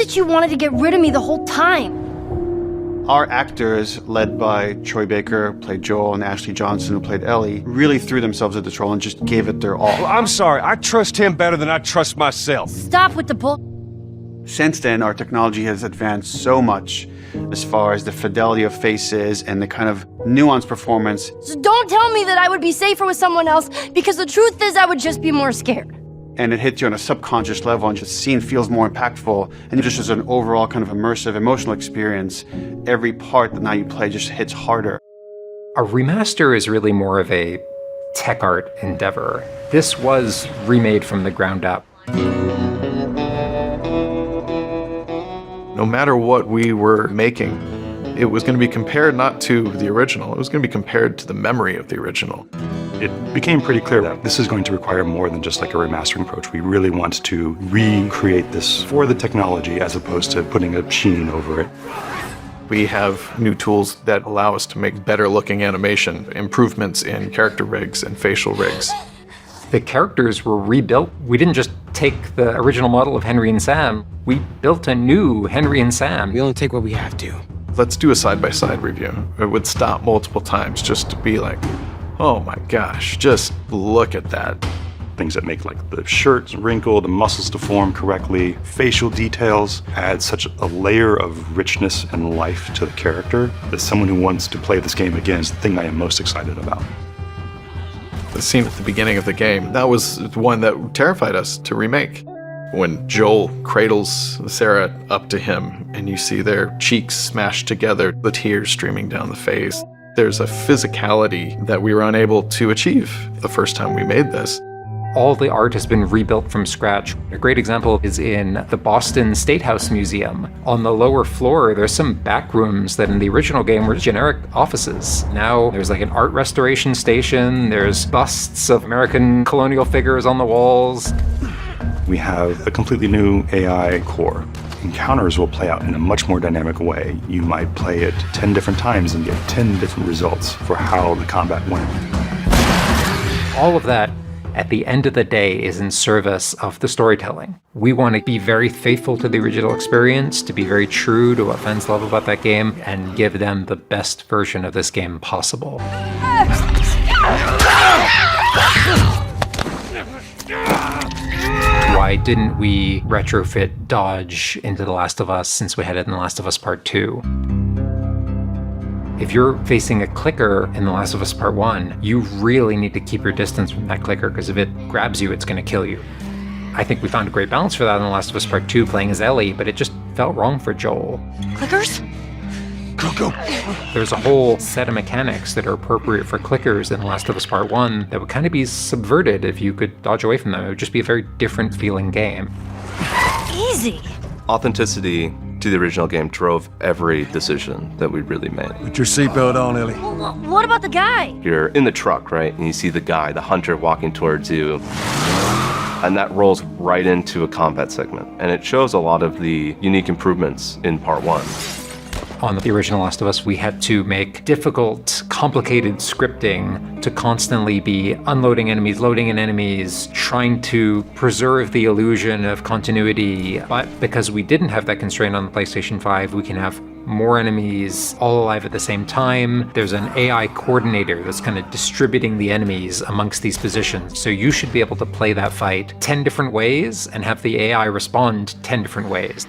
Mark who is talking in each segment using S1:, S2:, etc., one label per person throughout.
S1: that you wanted to get rid of me the whole time.
S2: Our actors, led by Troy Baker, who played Joel, and Ashley Johnson, who played Ellie, really threw themselves at this role and just gave it their all.
S3: Well, I'm sorry. I trust him better than I trust myself.
S1: Stop with the bull.
S2: Since then, our technology has advanced so much as far as the fidelity of faces and the kind of nuanced performance.
S1: So don't tell me that I would be safer with someone else, because the truth is I would just be more scared.
S2: And it hits you on a subconscious level, and the scene feels more impactful, and just as an overall kind of immersive, emotional experience, every part that now you play just hits harder.
S4: A remaster is really more of a tech art endeavor. This was remade from the ground up.
S5: No matter what we were making, it was going to be compared not to the original, it was going to be compared to the memory of the original.
S6: It became pretty clear that this is going to require more than just like a remastering approach. We really want to recreate this for the technology as opposed to putting a sheen over it.
S5: We have new tools that allow us to make better looking animation, improvements in character rigs and facial rigs.
S4: The characters were rebuilt. We didn't just take the original model of Henry and Sam, we built a new Henry and Sam.
S7: We only take what we have to.
S5: Let's do a side-by-side review. It would stop multiple times just to be like, oh my gosh, just look at that.
S6: Things that make like the shirts wrinkle, the muscles to form correctly, facial details add such a layer of richness and life to the character. As someone who wants to play this game again, is the thing I am most excited about.
S5: The scene at the beginning of the game, that was one that terrified us to remake. When Joel cradles Sarah up to him and you see their cheeks smashed together, the tears streaming down the face. There's a physicality that we were unable to achieve the first time we made this.
S4: All the art has been rebuilt from scratch. A great example is in the Boston State House Museum. On the lower floor, there's some back rooms that in the original game were generic offices. Now there's like an art restoration station, there's busts of American colonial figures on the walls.
S6: We have a completely new AI core. Encounters will play out in a much more dynamic way. You might play it 10 different times and get 10 different results for how the combat went.
S4: All of that, at the end of the day, is in service of the storytelling. We want to be very faithful to the original experience, to be very true to what fans love about that game, and give them the best version of this game possible. Why didn't we retrofit dodge into The Last of Us since we had it in The Last of Us Part 2? If you're facing a clicker in The Last of Us Part 1, you really need to keep your distance from that clicker, because if it grabs you, it's going to kill you. I think we found a great balance for that in The Last of Us Part 2 playing as Ellie, but it just felt wrong for Joel.
S1: Clickers?
S3: Go.
S4: There's a whole set of mechanics that are appropriate for clickers in The Last of Us Part 1 that would kind of be subverted if you could dodge away from them. It would just be a very different feeling game.
S1: Easy.
S8: Authenticity to the original game drove every decision that we really made.
S3: Put your seatbelt on, Ellie.
S1: Well, what about the guy?
S8: You're in the truck, right? And you see the guy, the hunter, walking towards you. And that rolls right into a combat segment. And it shows a lot of the unique improvements in Part 1.
S4: On the original Last of Us, we had to make difficult, complicated scripting to constantly be unloading enemies, loading in enemies, trying to preserve the illusion of continuity. But because we didn't have that constraint on the PlayStation 5, we can have more enemies all alive at the same time. There's an AI coordinator that's kind of distributing the enemies amongst these positions. So you should be able to play that fight 10 different ways and have the AI respond 10 different ways.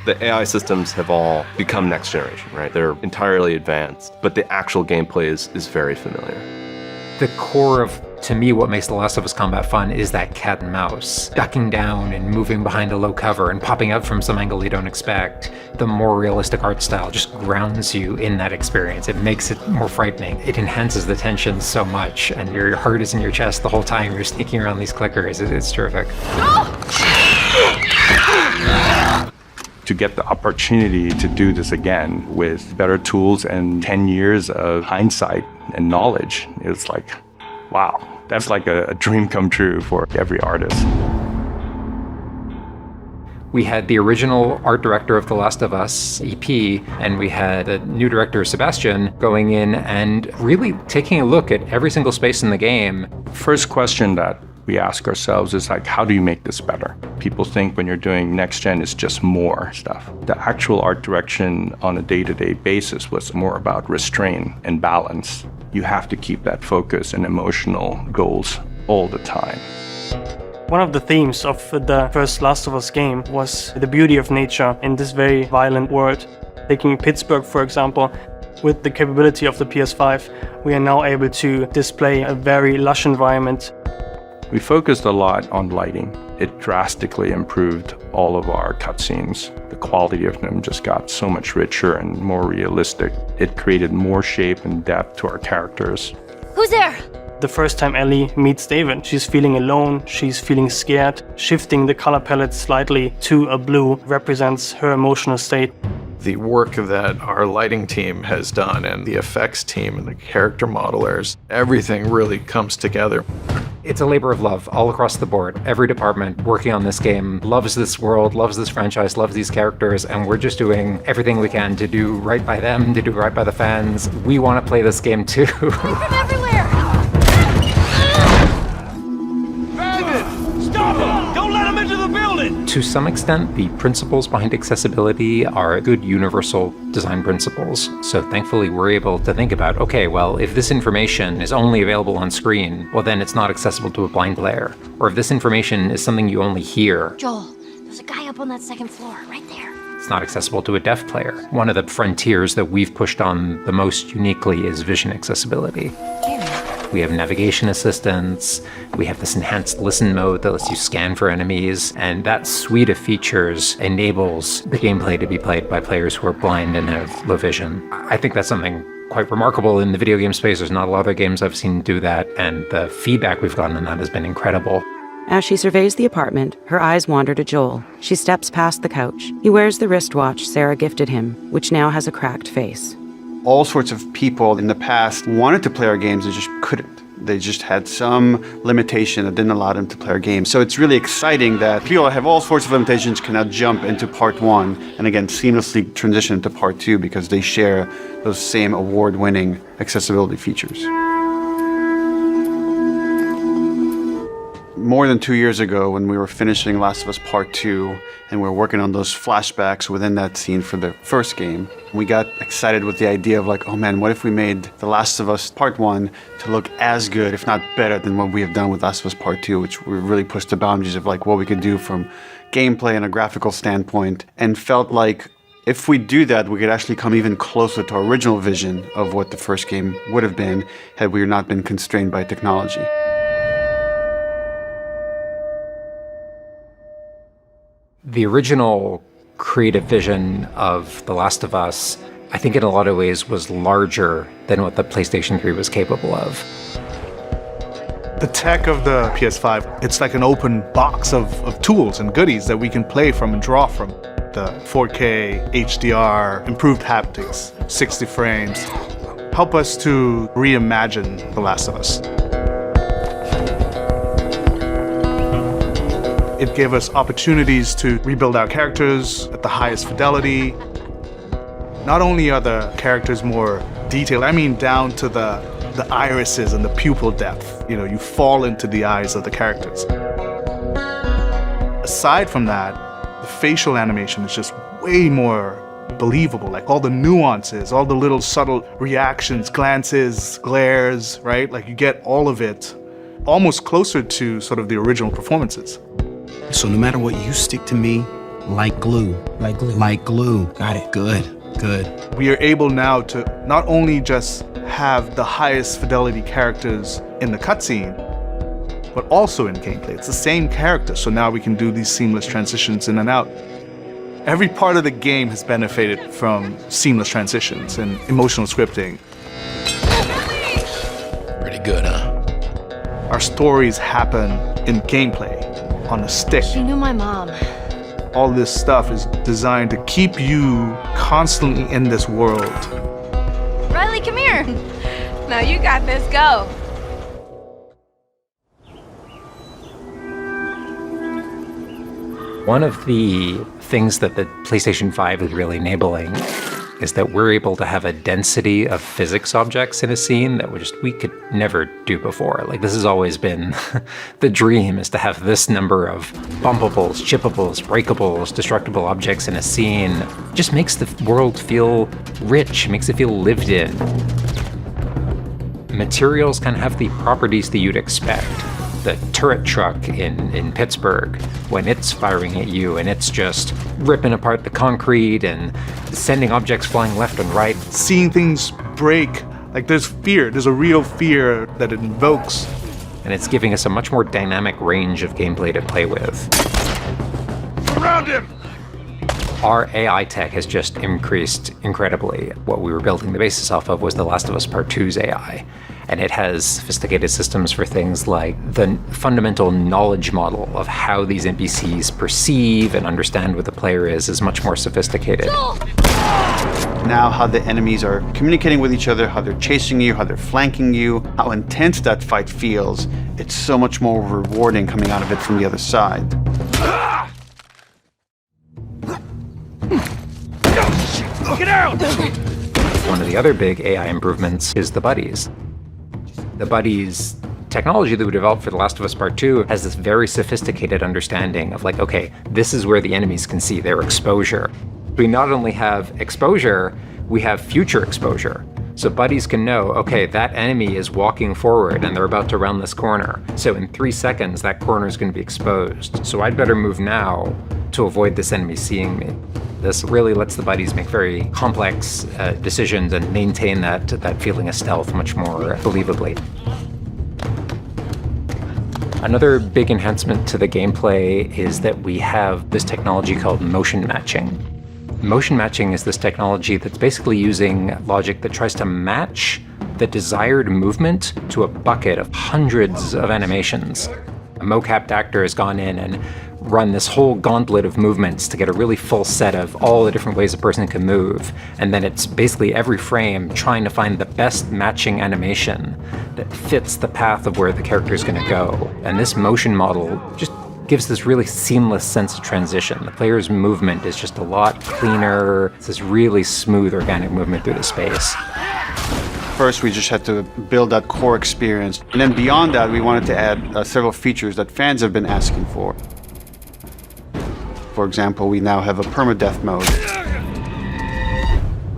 S8: The AI systems have all become next generation, right? They're entirely advanced, but the actual gameplay is very familiar.
S4: The core of, to me, what makes The Last of Us combat fun is that cat and mouse. Ducking down and moving behind a low cover and popping up from some angle you don't expect. The more realistic art style just grounds you in that experience. It makes it more frightening. It enhances the tension so much, and your heart is in your chest the whole time you're sneaking around these clickers. It's terrific.
S6: To get the opportunity to do this again with better tools and 10 years of hindsight and knowledge, it's like, wow, that's like a dream come true for every artist.
S4: We had the original art director of The Last of Us, EP, and we had a new director, Sebastian, going in and really taking a look at every single space in the game.
S6: First question that we ask ourselves is like, how do you make this better? People think when you're doing next gen, it's just more stuff. The actual art direction on a day-to-day basis was more about restraint and balance. You have to keep that focus and emotional goals all the time.
S7: One of the themes of the first Last of Us game was the beauty of nature in this very violent world. Taking Pittsburgh, for example, with the capability of the PS5, we are now able to display a very lush environment.
S6: We focused a lot on lighting. It drastically improved all of our cutscenes. The quality of them just got so much richer and more realistic. It created more shape and depth to our characters.
S1: Who's there?
S7: The first time Ellie meets David, she's feeling alone, she's feeling scared. Shifting the color palette slightly to a blue represents her emotional state.
S5: The work that our lighting team has done and the effects team and the character modelers, everything really comes together.
S4: It's a labor of love all across the board. Every department working on this game loves this world, loves this franchise, loves these characters, and we're just doing everything we can to do right by them, to do right by the fans. We want to play this game too.
S1: From everywhere!
S4: To some extent, the principles behind accessibility are good universal design principles. So thankfully, we're able to think about, okay, well, if this information is only available on screen, well, then it's not accessible to a blind player. Or if this information is something you only hear,
S1: Joel, there's a guy up on that second floor, right there.
S4: it's not accessible to a deaf player. One of the frontiers that we've pushed on the most uniquely is vision accessibility. We have navigation assistance, we have this enhanced listen mode that lets you scan for enemies, and that suite of features enables the gameplay to be played by players who are blind and have low vision. I think that's something quite remarkable in the video game space. There's not a lot of other games I've seen do that, and the feedback we've gotten on that has been incredible.
S9: As she surveys the apartment, her eyes wander to Joel. She steps past the couch. He wears the wristwatch Sarah gifted him, which now has a cracked face.
S2: All sorts of people in the past wanted to play our games, they just couldn't. They just had some limitation that didn't allow them to play our games. So it's really exciting that people that have all sorts of limitations can now jump into part 1 and again seamlessly transition into part 2 because they share those same award-winning accessibility features. More than 2 years ago, when we were finishing Last of Us Part 2 and we were working on those flashbacks within that scene for the first game, we got excited with the idea of like, oh man, what if we made The Last of Us Part 1 to look as good, if not better, than what we have done with Last of Us Part 2, which we really pushed the boundaries of like what we could do from gameplay and a graphical standpoint, and felt like if we do that, we could actually come even closer to our original vision of what the first game would have been had we not been constrained by technology.
S4: The original creative vision of The Last of Us, I think in a lot of ways was larger than what the PlayStation 3 was capable of.
S10: The tech of the PS5, it's like an open box of tools and goodies that we can play from and draw from. The 4K, HDR, improved haptics, 60 frames, help us to reimagine The Last of Us. It gave us opportunities to rebuild our characters at the highest fidelity. Not only are the characters more detailed, I mean down to the irises and the pupil depth. You know, you fall into the eyes of the characters. Aside from that, the facial animation is just way more believable. Like all the nuances, all the little subtle reactions, glances, glares, right? Like you get all of it almost closer to sort of the original performances.
S11: So no matter what, you stick to me like glue. Like glue. Like glue. Got it. Good. Good.
S10: We are able now to not only just have the highest fidelity characters in the cutscene, but also in gameplay. It's the same character, so now we can do these seamless transitions in and out. Every part of the game has benefited from seamless transitions and emotional scripting.
S11: Pretty good, huh?
S10: Our stories happen in gameplay, on a stick.
S1: She knew my mom.
S10: All this stuff is designed to keep you constantly in this world.
S1: Riley, come here.
S12: Now you got this, go.
S4: One of the things that the PlayStation 5 is really enabling is that we're able to have a density of physics objects in a scene that we could never do before. Like, this has always been the dream, is to have this number of bumpables, chippables, breakables, destructible objects in a scene. It just makes the world feel rich, makes it feel lived in. Materials can have the properties that you'd expect. The turret truck in Pittsburgh, when it's firing at you and it's just ripping apart the concrete and sending objects flying left and right.
S10: Seeing things break, like there's fear, there's a real fear that it invokes.
S4: And it's giving us a much more dynamic range of gameplay to play with.
S3: Around him!
S4: Our AI tech has just increased incredibly. What we were building the basis off of was The Last of Us Part 2's AI. And it has sophisticated systems for things like the fundamental knowledge model of how these NPCs perceive and understand what the player is much more sophisticated.
S2: Now how the enemies are communicating with each other, how they're chasing you, how they're flanking you, how intense that fight feels, it's so much more rewarding coming out of it from the other side.
S3: Get out!
S4: One of the other big AI improvements is the buddies. The buddies technology that we developed for The Last of Us Part 2 has this very sophisticated understanding of like, okay, this is where the enemies can see their exposure. We not only have exposure, we have future exposure. So buddies can know, okay, that enemy is walking forward and they're about to round this corner. So in 3 seconds, that corner is going to be exposed. So I'd better move now to avoid this enemy seeing me. This really lets the buddies make very complex decisions and maintain that feeling of stealth much more believably. Another big enhancement to the gameplay is that we have this technology called motion matching. Motion matching is this technology that's basically using logic that tries to match the desired movement to a bucket of hundreds of animations. A mocapped actor has gone in and run this whole gauntlet of movements to get a really full set of all the different ways a person can move. And then it's basically every frame trying to find the best matching animation that fits the path of where the character is going to go. And this motion model just gives this really seamless sense of transition. The player's movement is just a lot cleaner. It's this really smooth, organic movement through the space.
S2: First, we just had to build that core experience. And then beyond that, we wanted to add several features that fans have been asking for. For example, we now have a permadeath mode.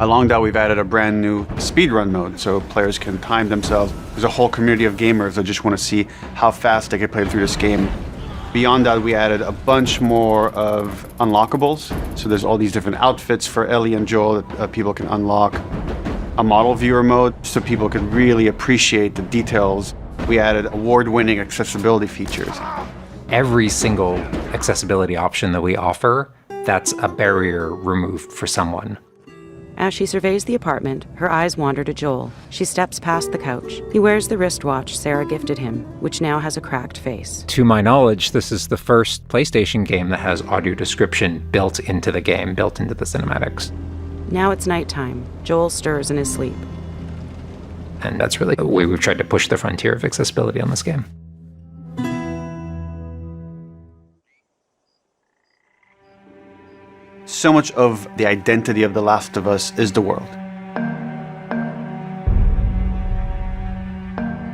S2: Along that, we've added a brand new speedrun mode, so players can time themselves. There's a whole community of gamers that just want to see how fast they can play through this game. Beyond that, we added a bunch more of unlockables. So there's all these different outfits for Ellie and Joel that people can unlock. A model viewer mode, so people can really appreciate the details. We added award-winning accessibility features.
S4: Every single accessibility option that we offer, that's a barrier removed for someone.
S9: As she surveys the apartment, her eyes wander to Joel. She steps past the couch. He wears the wristwatch Sarah gifted him, which now has a cracked face.
S4: To my knowledge, this is the first PlayStation game that has audio description built into the game, built into the cinematics.
S9: Now it's nighttime. Joel stirs in his sleep.
S4: And that's really the way we've tried to push the frontier of accessibility on this game.
S2: So much of the identity of The Last of Us is the world.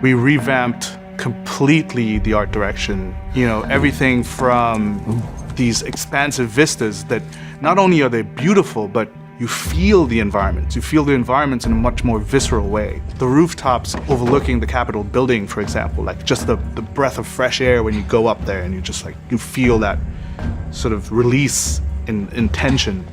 S10: We revamped completely the art direction. You know, everything from these expansive vistas that not only are they beautiful, but you feel the environments. You feel the environments in a much more visceral way. The rooftops overlooking the Capitol building, for example, like just the breath of fresh air when you go up there and you just like, you feel that sort of release in tension.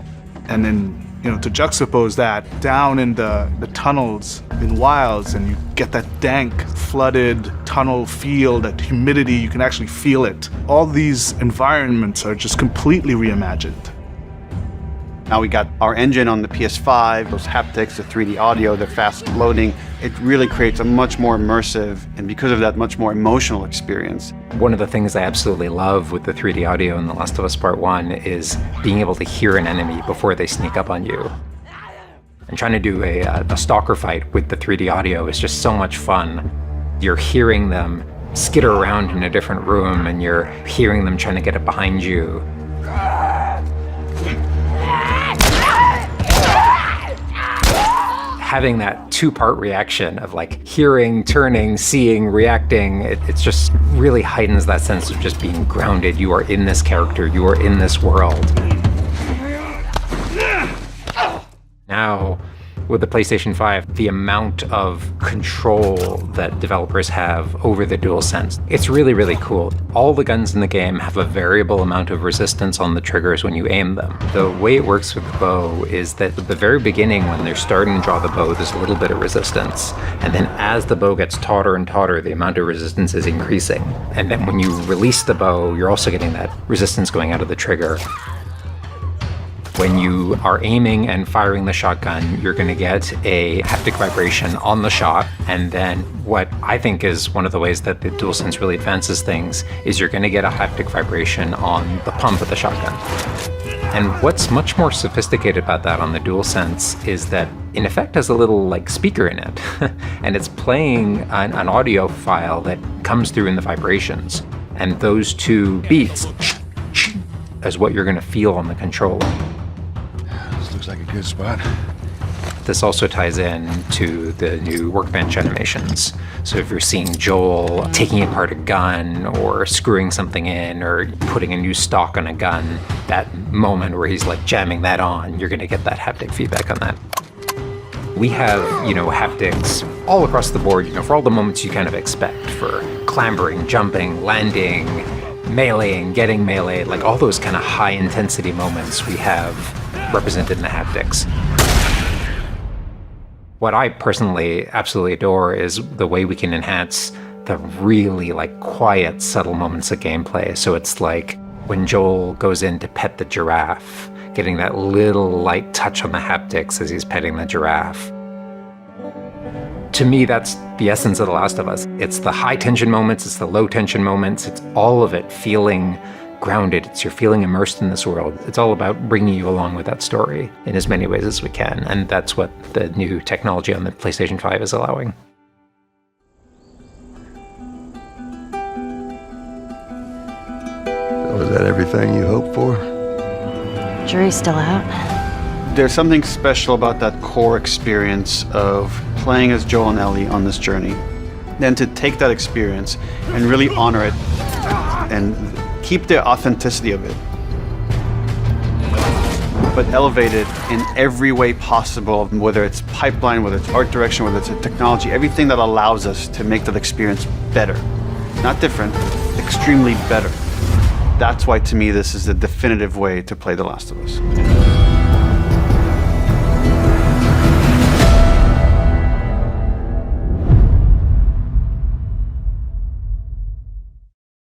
S10: And then, you know, to juxtapose that down in the tunnels in Wilds, and you get that dank, flooded tunnel feel, that humidity, you can actually feel it. All these environments are just completely reimagined.
S2: Now we got our engine on the PS5, those haptics, the 3D audio, the fast loading. It really creates a much more immersive, and because of that, much more emotional experience.
S4: One of the things I absolutely love with the 3D audio in The Last of Us Part 1 is being able to hear an enemy before they sneak up on you. And trying to do a stalker fight with the 3D audio is just so much fun. You're hearing them skitter around in a different room, and you're hearing them trying to get up behind you. having that two-part reaction of like hearing, turning, seeing, reacting, it just really heightens that sense of just being grounded. You are in this character, you are in this world. Now, with the PlayStation 5, the amount of control that developers have over the Dualsense, it's really, really cool. All the guns in the game have a variable amount of resistance on the triggers when you aim them. The way it works with the bow is that at the very beginning, when they're starting to draw the bow, there's a little bit of resistance. And then as the bow gets tauter and tauter, the amount of resistance is increasing. And then when you release the bow, you're also getting that resistance going out of the trigger. When you are aiming and firing the shotgun, you're going to get a haptic vibration on the shot. And then what I think is one of the ways that the DualSense really advances things is you're going to get a haptic vibration on the pump of the shotgun. And what's much more sophisticated about that on the DualSense is that in effect has a little like speaker in it. And it's playing an audio file that comes through in the vibrations. And those two beats is what you're going to feel on the controller.
S3: Looks like a good spot.
S4: This also ties in to the new workbench animations. So if you're seeing Joel taking apart a gun or screwing something in or putting a new stock on a gun, that moment where he's like jamming that on, you're gonna get that haptic feedback on that. We have, haptics all across the board, for all the moments you kind of expect, for clambering, jumping, landing, meleeing, getting melee, like all those kind of high intensity moments we have represented in the haptics. What I personally absolutely adore is the way we can enhance the really quiet, subtle moments of gameplay. So it's like when Joel goes in to pet the giraffe, getting that little light touch on the haptics as he's petting the giraffe. To me, that's the essence of The Last of Us. It's the high tension moments, it's the low tension moments, it's all of it feeling grounded. It's you're feeling immersed in this world. It's all about bringing you along with that story in as many ways as we can. And that's what the new technology on the PlayStation 5 is allowing.
S3: So is that everything you hoped for?
S1: Jury's still out.
S2: There's something special about that core experience of playing as Joel and Ellie on this journey. Then to take that experience and really honor it and keep the authenticity of it, but elevate it in every way possible, whether it's pipeline, whether it's art direction, whether it's a technology, everything that allows us to make that experience better. Not different, extremely better. That's why, to me, this is the definitive way to play The Last of Us.